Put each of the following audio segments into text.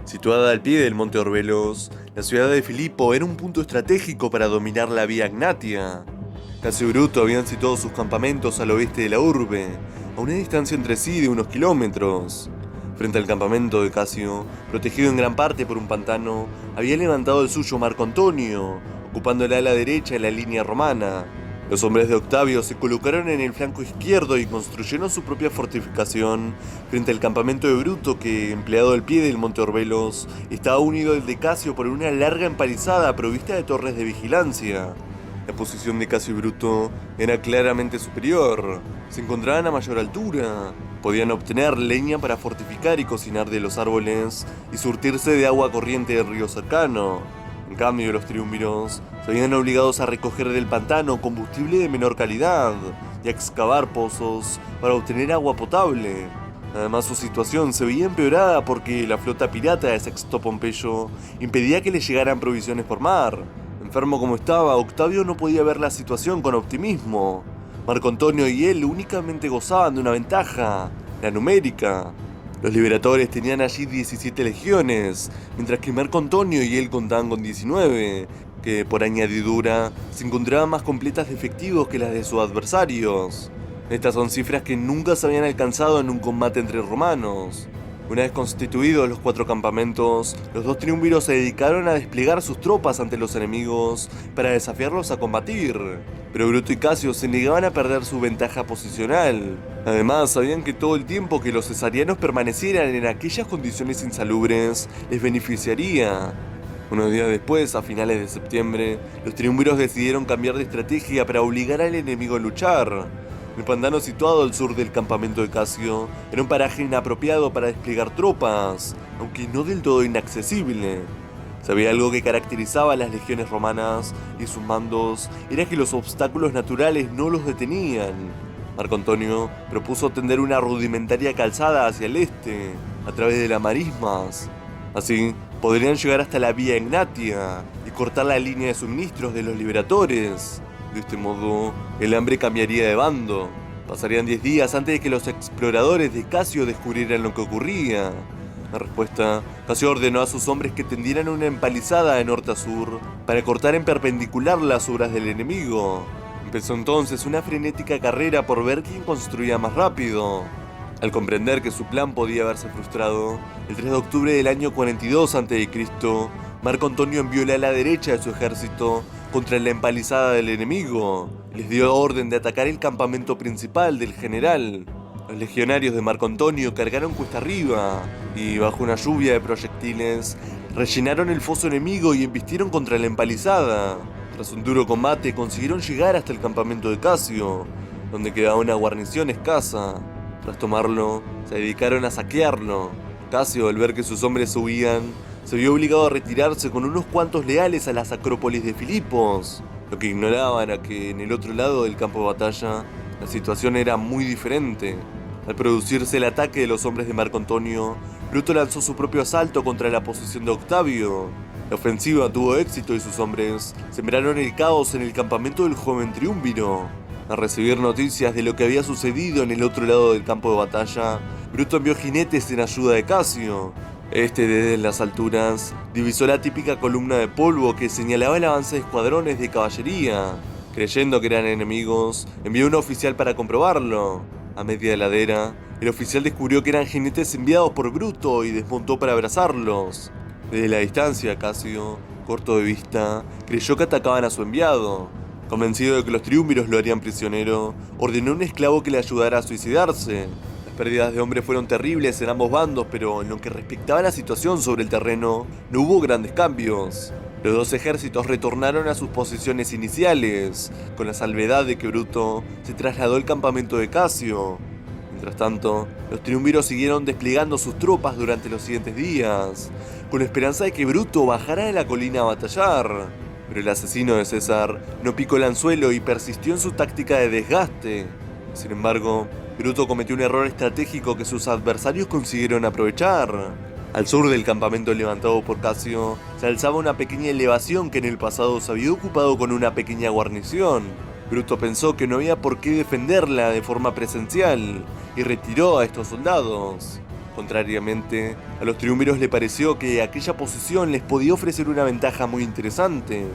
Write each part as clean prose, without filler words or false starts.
Situada al pie del monte Orbelos, la ciudad de Filipo era un punto estratégico para dominar la vía Egnatia. Casio y Bruto habían situado sus campamentos al oeste de la urbe, a una distancia entre sí de unos kilómetros. Frente al campamento de Casio, protegido en gran parte por un pantano, había levantado el suyo Marco Antonio, ocupando el ala derecha de la línea romana. Los hombres de Octavio se colocaron en el flanco izquierdo y construyeron su propia fortificación frente al campamento de Bruto que, empleado al pie del monte Orbelos, estaba unido al de Casio por una larga empalizada provista de torres de vigilancia. La posición de Casio y Bruto era claramente superior. Se encontraban a mayor altura. Podían obtener leña para fortificar y cocinar de los árboles y surtirse de agua corriente del río cercano. En cambio, los triunviros se habían obligados a recoger del pantano combustible de menor calidad y a excavar pozos para obtener agua potable. Además, su situación se veía empeorada porque la flota pirata de Sexto Pompeyo impedía que le llegaran provisiones por mar. Enfermo como estaba, Octavio no podía ver la situación con optimismo. Marco Antonio y él únicamente gozaban de una ventaja, la numérica. Los liberadores tenían allí 17 legiones, mientras que Marco Antonio y él contaban con 19, que por añadidura se encontraban más completas de efectivos que las de sus adversarios. Estas son cifras que nunca se habían alcanzado en un combate entre romanos. Una vez constituidos los 4 campamentos, los 2 triunviros se dedicaron a desplegar sus tropas ante los enemigos para desafiarlos a combatir, pero Bruto y Casio se negaban a perder su ventaja posicional. Además, sabían que todo el tiempo que los cesarianos permanecieran en aquellas condiciones insalubres les beneficiaría. Unos días después, a finales de septiembre, los triunviros decidieron cambiar de estrategia para obligar al enemigo a luchar. El pantano situado al sur del campamento de Casio era un paraje inapropiado para desplegar tropas, aunque no del todo inaccesible. Si había algo que caracterizaba a las legiones romanas y sus mandos, era que los obstáculos naturales no los detenían. Marco Antonio propuso tender una rudimentaria calzada hacia el este, a través de las marismas. Así, podrían llegar hasta la vía Egnatia y cortar la línea de suministros de los liberadores. De este modo, el hambre cambiaría de bando. Pasarían 10 días antes de que los exploradores de Casio descubrieran lo que ocurría. En respuesta, Casio ordenó a sus hombres que tendieran una empalizada de norte a sur para cortar en perpendicular las obras del enemigo. Empezó entonces una frenética carrera por ver quién construía más rápido. Al comprender que su plan podía haberse frustrado, el 3 de octubre del año 42 a.C., Marco Antonio envió el ala derecha de su ejército contra la empalizada del enemigo. Les dio orden de atacar el campamento principal del general. Los legionarios de Marco Antonio cargaron cuesta arriba y, bajo una lluvia de proyectiles, rellenaron el foso enemigo y embistieron contra la empalizada. Tras un duro combate, consiguieron llegar hasta el campamento de Casio, donde quedaba una guarnición escasa. Tras tomarlo, se dedicaron a saquearlo. Casio, al ver que sus hombres huían, se vio obligado a retirarse con unos cuantos leales a las acrópolis de Filipos. Lo que ignoraban era que en el otro lado del campo de batalla, la situación era muy diferente. Al producirse el ataque de los hombres de Marco Antonio, Bruto lanzó su propio asalto contra la posición de Octavio. La ofensiva tuvo éxito y sus hombres sembraron el caos en el campamento del joven triunviro. Al recibir noticias de lo que había sucedido en el otro lado del campo de batalla, Bruto envió jinetes en ayuda de Casio. Este, desde las alturas, divisó la típica columna de polvo que señalaba el avance de escuadrones de caballería. Creyendo que eran enemigos, envió un oficial para comprobarlo. A media ladera, el oficial descubrió que eran jinetes enviados por Bruto y desmontó para abrazarlos. Desde la distancia, Casio, corto de vista, creyó que atacaban a su enviado. Convencido de que los triunviros lo harían prisionero, ordenó a un esclavo que le ayudara a suicidarse. Las pérdidas de hombres fueron terribles en ambos bandos, pero en lo que respectaba a la situación sobre el terreno, no hubo grandes cambios. Los dos ejércitos retornaron a sus posiciones iniciales, con la salvedad de que Bruto se trasladó al campamento de Casio. Mientras tanto, los triunviros siguieron desplegando sus tropas durante los siguientes días, con la esperanza de que Bruto bajara de la colina a batallar. Pero el asesino de César no picó el anzuelo y persistió en su táctica de desgaste. Sin embargo, Bruto cometió un error estratégico que sus adversarios consiguieron aprovechar. Al sur del campamento levantado por Casio, se alzaba una pequeña elevación que en el pasado se había ocupado con una pequeña guarnición. Bruto pensó que no había por qué defenderla de forma presencial y retiró a estos soldados. Contrariamente, a los triunviros le pareció que aquella posición les podía ofrecer una ventaja muy interesante.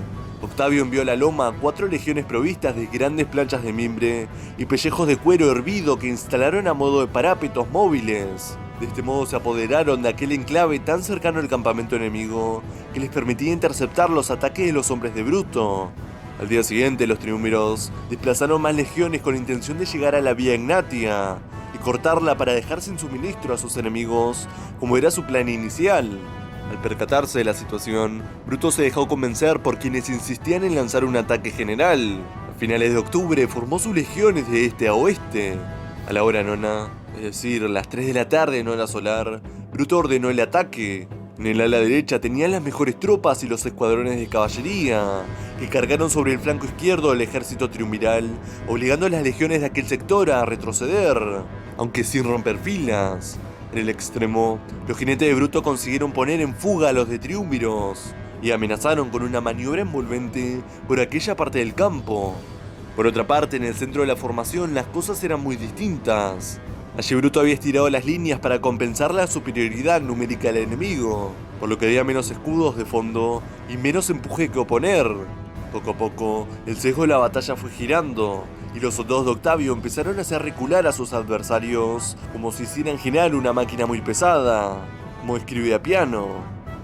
Octavio envió a la loma 4 legiones provistas de grandes planchas de mimbre y pellejos de cuero hervido que instalaron a modo de parapetos móviles. De este modo se apoderaron de aquel enclave tan cercano al campamento enemigo que les permitía interceptar los ataques de los hombres de Bruto. Al día siguiente, los triunviros desplazaron más legiones con intención de llegar a la Vía Egnatia y cortarla para dejar sin suministro a sus enemigos, como era su plan inicial. Al percatarse de la situación, Bruto se dejó convencer por quienes insistían en lanzar un ataque general. A finales de octubre formó sus legiones de este a oeste. A la hora nona, es decir, las 3 de la tarde en hora solar, Bruto ordenó el ataque. En el ala derecha tenían las mejores tropas y los escuadrones de caballería, que cargaron sobre el flanco izquierdo del ejército triunviral, obligando a las legiones de aquel sector a retroceder, aunque sin romper filas. En el extremo, los jinetes de Bruto consiguieron poner en fuga a los de triunviros y amenazaron con una maniobra envolvente por aquella parte del campo. Por otra parte, en el centro de la formación las cosas eran muy distintas. Allí Bruto había estirado las líneas para compensar la superioridad numérica del enemigo, por lo que había menos escudos de fondo y menos empuje que oponer. Poco a poco, el sesgo de la batalla fue girando, y los soldados de Octavio empezaron a hacer recular a sus adversarios como si hicieran girar una máquina muy pesada, como escribe a piano.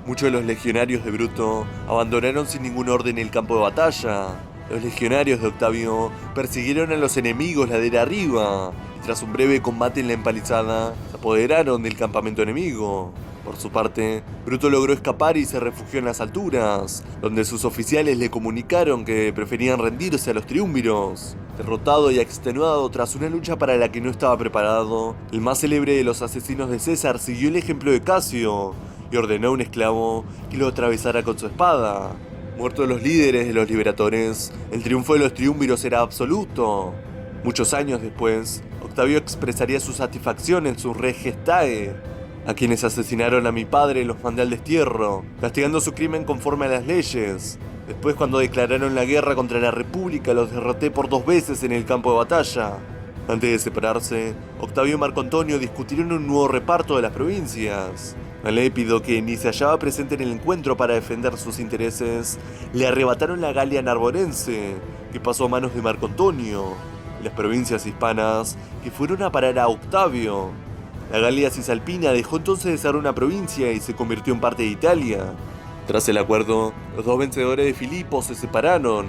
Muchos de los legionarios de Bruto abandonaron sin ningún orden el campo de batalla. Los legionarios de Octavio persiguieron a los enemigos ladera arriba, y tras un breve combate en la empalizada, se apoderaron del campamento enemigo. Por su parte, Bruto logró escapar y se refugió en las alturas, donde sus oficiales le comunicaron que preferían rendirse a los triunviros. Derrotado y extenuado tras una lucha para la que no estaba preparado, el más célebre de los asesinos de César siguió el ejemplo de Casio y ordenó a un esclavo que lo atravesara con su espada. Muertos los líderes de los liberadores, el triunfo de los triunviros era absoluto. Muchos años después, Octavio expresaría su satisfacción en su Res Gestae. A quienes asesinaron a mi padre los mandé al destierro, castigando su crimen conforme a las leyes. Después, cuando declararon la guerra contra la República, los derroté por 2 veces en el campo de batalla. Antes de separarse, Octavio y Marco Antonio discutieron un nuevo reparto de las provincias. A Lépido, que ni se hallaba presente en el encuentro para defender sus intereses, le arrebataron la Galia Narborense, que pasó a manos de Marco Antonio, y las provincias hispanas, que fueron a parar a Octavio. La Galia Cisalpina dejó entonces de ser una provincia y se convirtió en parte de Italia. Tras el acuerdo, los 2 vencedores de Filipo se separaron.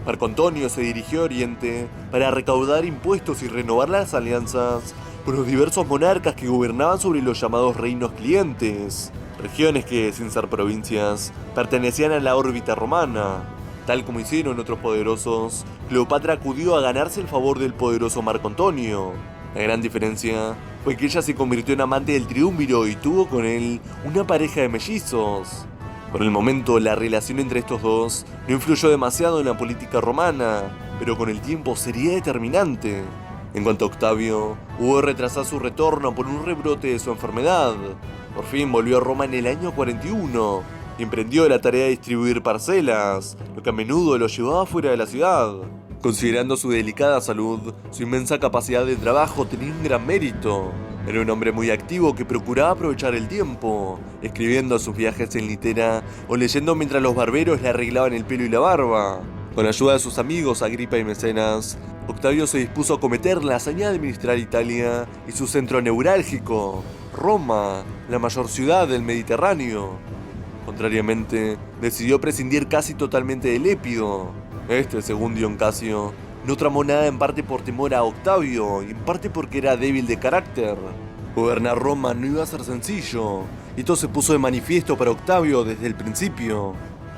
Marco Antonio se dirigió a Oriente para recaudar impuestos y renovar las alianzas con los diversos monarcas que gobernaban sobre los llamados reinos clientes, regiones que, sin ser provincias, pertenecían a la órbita romana. Tal como hicieron otros poderosos, Cleopatra acudió a ganarse el favor del poderoso Marco Antonio. La gran diferencia fue que ella se convirtió en amante del triunviro y tuvo con él una pareja de mellizos. Por el momento, la relación entre estos dos no influyó demasiado en la política romana, pero con el tiempo sería determinante. En cuanto a Octavio, hubo de retrasar su retorno por un rebrote de su enfermedad. Por fin volvió a Roma en el año 41 y emprendió la tarea de distribuir parcelas, lo que a menudo lo llevaba fuera de la ciudad. Considerando su delicada salud, su inmensa capacidad de trabajo tenía un gran mérito. Era un hombre muy activo que procuraba aprovechar el tiempo, escribiendo sus viajes en litera o leyendo mientras los barberos le arreglaban el pelo y la barba. Con la ayuda de sus amigos Agripa y Mecenas, Octavio se dispuso a cometer la hazaña de administrar Italia y su centro neurálgico, Roma, la mayor ciudad del Mediterráneo. Contrariamente, decidió prescindir casi totalmente de Lépido. Este, según Dion Casio, no tramó nada en parte por temor a Octavio y en parte porque era débil de carácter. Gobernar Roma no iba a ser sencillo, y esto se puso de manifiesto para Octavio desde el principio.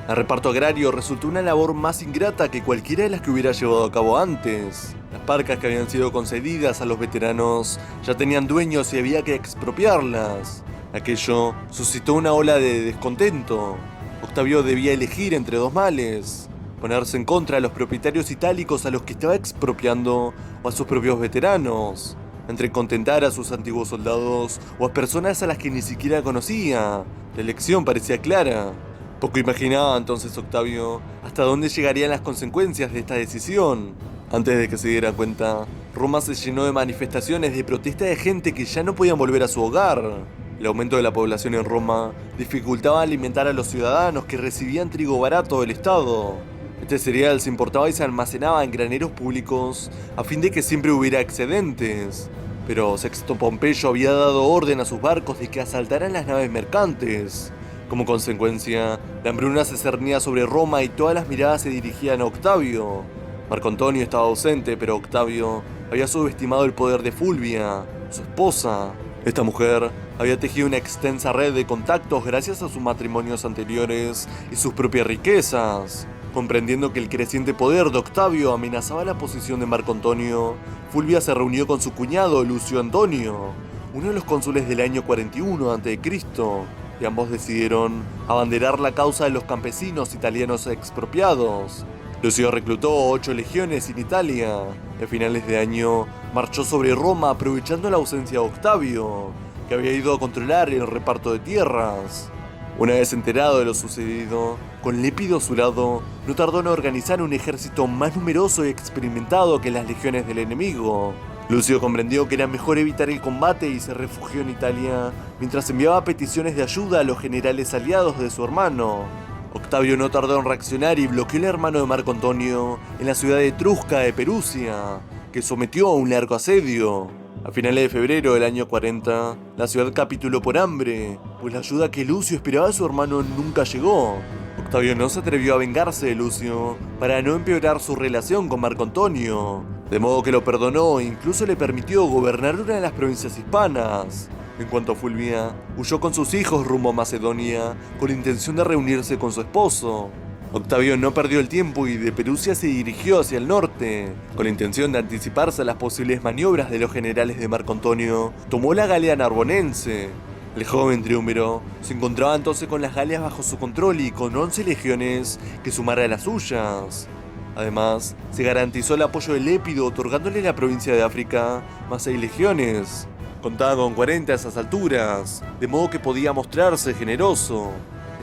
El reparto agrario resultó una labor más ingrata que cualquiera de las que hubiera llevado a cabo antes. Las parcas que habían sido concedidas a los veteranos ya tenían dueños y había que expropiarlas. Aquello suscitó una ola de descontento. Octavio debía elegir entre 2 males: ponerse en contra de los propietarios itálicos a los que estaba expropiando o a sus propios veteranos, entre contentar a sus antiguos soldados o a personas a las que ni siquiera conocía. La elección parecía clara. Poco imaginaba entonces Octavio hasta dónde llegarían las consecuencias de esta decisión. Antes de que se diera cuenta, Roma se llenó de manifestaciones de protesta de gente que ya no podían volver a su hogar. El aumento de la población en Roma dificultaba alimentar a los ciudadanos que recibían trigo barato del Estado. Este cereal se importaba y se almacenaba en graneros públicos a fin de que siempre hubiera excedentes. Pero Sexto Pompeyo había dado orden a sus barcos de que asaltaran las naves mercantes. Como consecuencia, la hambruna se cernía sobre Roma y todas las miradas se dirigían a Octavio. Marco Antonio estaba ausente, pero Octavio había subestimado el poder de Fulvia, su esposa. Esta mujer había tejido una extensa red de contactos gracias a sus matrimonios anteriores y sus propias riquezas. Comprendiendo que el creciente poder de Octavio amenazaba la posición de Marco Antonio, Fulvia se reunió con su cuñado Lucio Antonio, uno de los cónsules del año 41 a.C., y ambos decidieron abanderar la causa de los campesinos italianos expropiados. Lucio reclutó 8 legiones en Italia y a finales de año marchó sobre Roma aprovechando la ausencia de Octavio, que había ido a controlar el reparto de tierras. Una vez enterado de lo sucedido, con Lépido a su lado, no tardó en organizar un ejército más numeroso y experimentado que las legiones del enemigo. Lucio comprendió que era mejor evitar el combate y se refugió en Italia, mientras enviaba peticiones de ayuda a los generales aliados de su hermano. Octavio no tardó en reaccionar y bloqueó al hermano de Marco Antonio en la ciudad etrusca de Perusia, que sometió a un largo asedio. A finales de febrero del año 40, la ciudad capituló por hambre, pues la ayuda que Lucio esperaba de su hermano nunca llegó. Octavio no se atrevió a vengarse de Lucio para no empeorar su relación con Marco Antonio, de modo que lo perdonó e incluso le permitió gobernar una de las provincias hispanas. En cuanto a Fulvia, huyó con sus hijos rumbo a Macedonia con la intención de reunirse con su esposo. Octavio no perdió el tiempo y de Perusia se dirigió hacia el norte. Con la intención de anticiparse a las posibles maniobras de los generales de Marco Antonio, tomó la Galia Narbonense. El joven triunviro se encontraba entonces con las Galias bajo su control y con 11 legiones que sumara a las suyas. Además, se garantizó el apoyo de Lépido otorgándole la provincia de África más 6 legiones. Contaba con 40 a esas alturas, de modo que podía mostrarse generoso.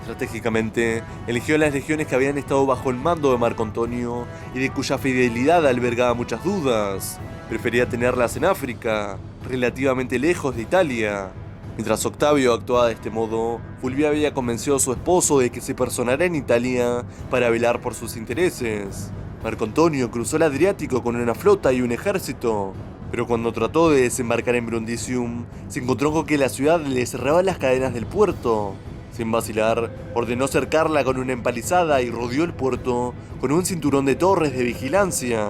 Estratégicamente, eligió las legiones que habían estado bajo el mando de Marco Antonio y de cuya fidelidad albergaba muchas dudas. Prefería tenerlas en África, relativamente lejos de Italia. Mientras Octavio actuaba de este modo, Fulvia había convencido a su esposo de que se personara en Italia para velar por sus intereses. Marco Antonio cruzó el Adriático con una flota y un ejército, pero cuando trató de desembarcar en Brundisium, se encontró con que la ciudad le cerraba las cadenas del puerto. Sin vacilar, ordenó cercarla con una empalizada y rodeó el puerto con un cinturón de torres de vigilancia.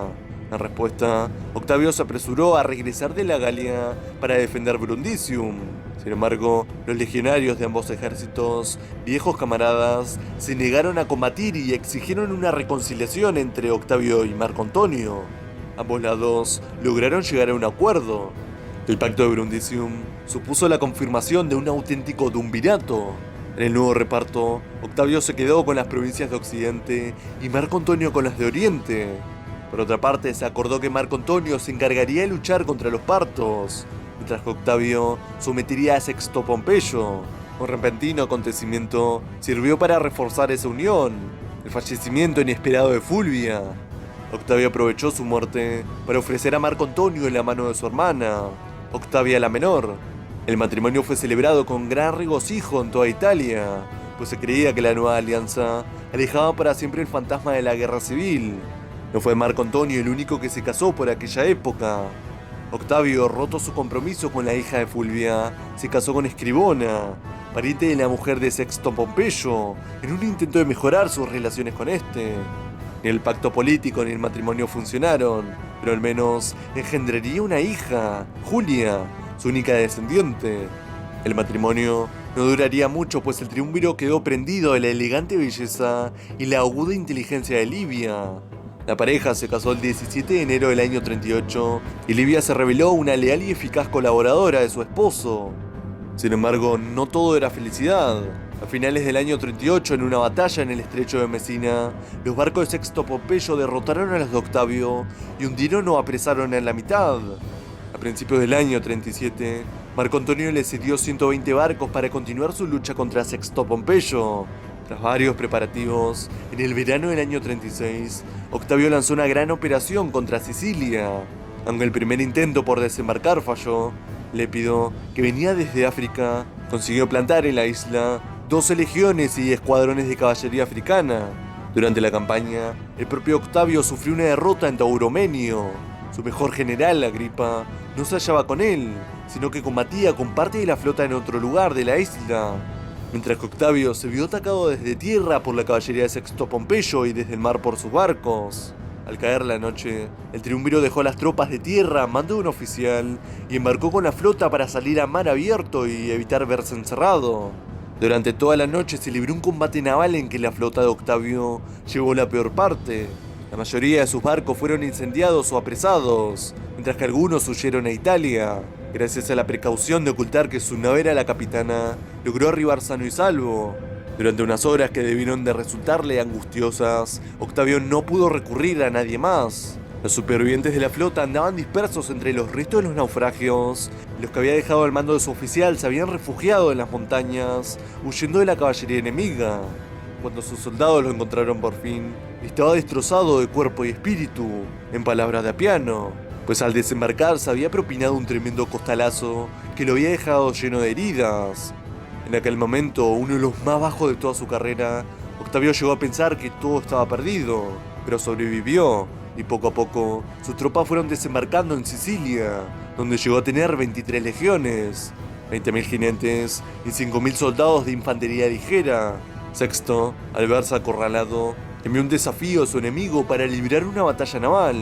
En respuesta, Octavio se apresuró a regresar de la Galia para defender Brundisium. Sin embargo, los legionarios de ambos ejércitos, viejos camaradas, se negaron a combatir y exigieron una reconciliación entre Octavio y Marco Antonio. Ambos lados lograron llegar a un acuerdo. El pacto de Brundisium supuso la confirmación de un auténtico duumvirato. En el nuevo reparto, Octavio se quedó con las provincias de Occidente y Marco Antonio con las de Oriente. Por otra parte, se acordó que Marco Antonio se encargaría de luchar contra los partos, mientras que Octavio sometiría a Sexto Pompeyo. Un repentino acontecimiento sirvió para reforzar esa unión: el fallecimiento inesperado de Fulvia. Octavio aprovechó su muerte para ofrecer a Marco Antonio en la mano de su hermana, Octavia la menor. El matrimonio fue celebrado con gran regocijo en toda Italia, pues se creía que la nueva alianza alejaba para siempre el fantasma de la guerra civil. No fue Marco Antonio el único que se casó por aquella época. Octavio, roto su compromiso con la hija de Fulvia, se casó con Escribona, pariente de la mujer de Sexto Pompeyo, en un intento de mejorar sus relaciones con este. Ni el pacto político ni el matrimonio funcionaron, pero al menos engendraría una hija, Julia, su única descendiente. El matrimonio no duraría mucho, pues el triunviro quedó prendido de la elegante belleza y la aguda inteligencia de Livia. La pareja se casó el 17 de enero del año 38 y Livia se reveló una leal y eficaz colaboradora de su esposo. Sin embargo, no todo era felicidad. A finales del año 38, en una batalla en el estrecho de Mesina, los barcos de Sexto Pompeyo derrotaron a los de Octavio y hundieron o apresaron en la mitad. A principios del año 37, Marco Antonio le cedió 120 barcos para continuar su lucha contra Sexto Pompeyo. Tras varios preparativos, en el verano del año 36, Octavio lanzó una gran operación contra Sicilia. Aunque el primer intento por desembarcar falló, Lépido, que venía desde África, consiguió plantar en la isla 12 legiones y escuadrones de caballería africana. Durante la campaña, el propio Octavio sufrió una derrota en Tauromenio. Su mejor general, Agripa, no se hallaba con él, sino que combatía con parte de la flota en otro lugar de la isla. Mientras que Octavio se vio atacado desde tierra por la caballería de Sexto Pompeyo y desde el mar por sus barcos. Al caer la noche, el triunviro dejó las tropas de tierra, mandó un oficial y embarcó con la flota para salir a mar abierto y evitar verse encerrado. Durante toda la noche se libró un combate naval en que la flota de Octavio llevó la peor parte. La mayoría de sus barcos fueron incendiados o apresados, mientras que algunos huyeron a Italia. Gracias a la precaución de ocultar que su nave era la capitana, logró arribar sano y salvo. Durante unas horas que debieron de resultarle angustiosas, Octavio no pudo recurrir a nadie más. Los supervivientes de la flota andaban dispersos entre los restos de los naufragios, y los que había dejado al mando de su oficial se habían refugiado en las montañas, huyendo de la caballería enemiga. Cuando sus soldados lo encontraron por fin, estaba destrozado de cuerpo y espíritu, en palabras de Apiano, pues al desembarcar se había propinado un tremendo costalazo que lo había dejado lleno de heridas. En aquel momento, uno de los más bajos de toda su carrera, Octavio llegó a pensar que todo estaba perdido, pero sobrevivió, y poco a poco sus tropas fueron desembarcando en Sicilia, donde llegó a tener 23 legiones, 20.000 jinetes y 5.000 soldados de infantería ligera. Sexto, al verse acorralado, envió un desafío a su enemigo para librar una batalla naval,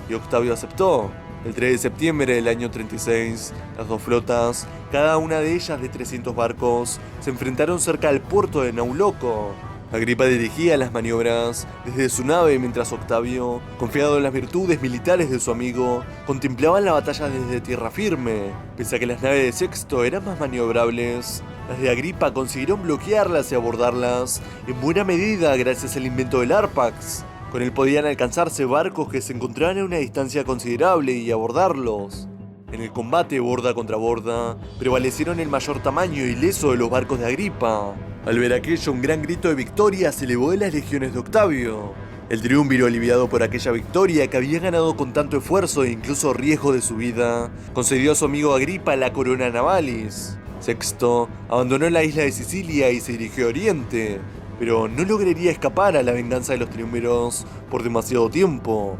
y Octavio aceptó. El 3 de septiembre del año 36, las dos flotas, cada una de ellas de 300 barcos, se enfrentaron cerca del puerto de Nauloco. Agripa dirigía las maniobras desde su nave mientras Octavio, confiado en las virtudes militares de su amigo, contemplaba la batalla desde tierra firme. Pese a que las naves de Sexto eran más maniobrables, las de Agripa consiguieron bloquearlas y abordarlas en buena medida gracias al invento del Arpax. Con él podían alcanzarse barcos que se encontraban a una distancia considerable y abordarlos. En el combate borda contra borda, prevalecieron el mayor tamaño y leso de los barcos de Agripa. Al ver aquello, un gran grito de victoria se elevó de las legiones de Octavio. El triunviro, aliviado por aquella victoria que había ganado con tanto esfuerzo e incluso riesgo de su vida, concedió a su amigo Agripa la corona navalis. Sexto abandonó la isla de Sicilia y se dirigió a Oriente, pero no lograría escapar a la venganza de los triunviros por demasiado tiempo.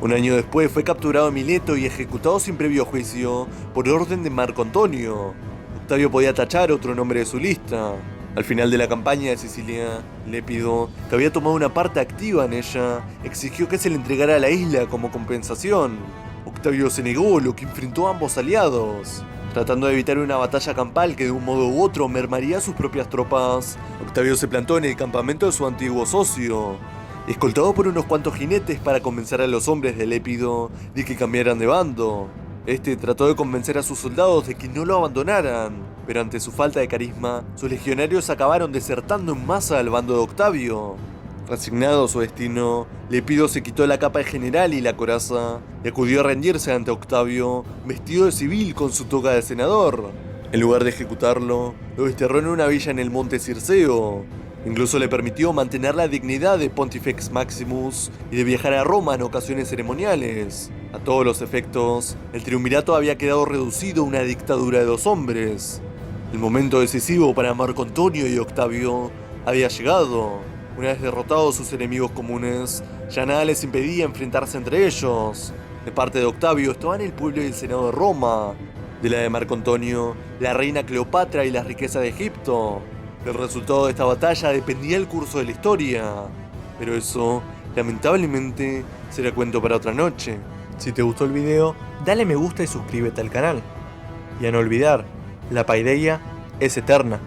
Un año después fue capturado en Mileto y ejecutado sin previo juicio por orden de Marco Antonio. Octavio podía tachar otro nombre de su lista. Al final de la campaña de Sicilia, Lépido, que había tomado una parte activa en ella, exigió que se le entregara la isla como compensación. Octavio se negó, lo que enfrentó a ambos aliados. Tratando de evitar una batalla campal que de un modo u otro mermaría sus propias tropas, Octavio se plantó en el campamento de su antiguo socio, escoltado por unos cuantos jinetes para convencer a los hombres de Lépido de que cambiaran de bando. Este trató de convencer a sus soldados de que no lo abandonaran, pero ante su falta de carisma, sus legionarios acabaron desertando en masa al bando de Octavio. Resignado a su destino, Lépido se quitó la capa de general y la coraza, y acudió a rendirse ante Octavio, vestido de civil con su toga de senador. En lugar de ejecutarlo, lo desterró en una villa en el monte Circeo. Incluso le permitió mantener la dignidad de Pontifex Maximus y de viajar a Roma en ocasiones ceremoniales. A todos los efectos, el triunvirato había quedado reducido a una dictadura de dos hombres. El momento decisivo para Marco Antonio y Octavio había llegado. Una vez derrotados sus enemigos comunes, ya nada les impedía enfrentarse entre ellos. De parte de Octavio estaban el pueblo y el senado de Roma. De la de Marco Antonio, la reina Cleopatra y las riquezas de Egipto. Del resultado de esta batalla dependía el curso de la historia. Pero eso, lamentablemente, será cuento para otra noche. Si te gustó el video, dale me gusta y suscríbete al canal. Y a no olvidar, la paideia es eterna.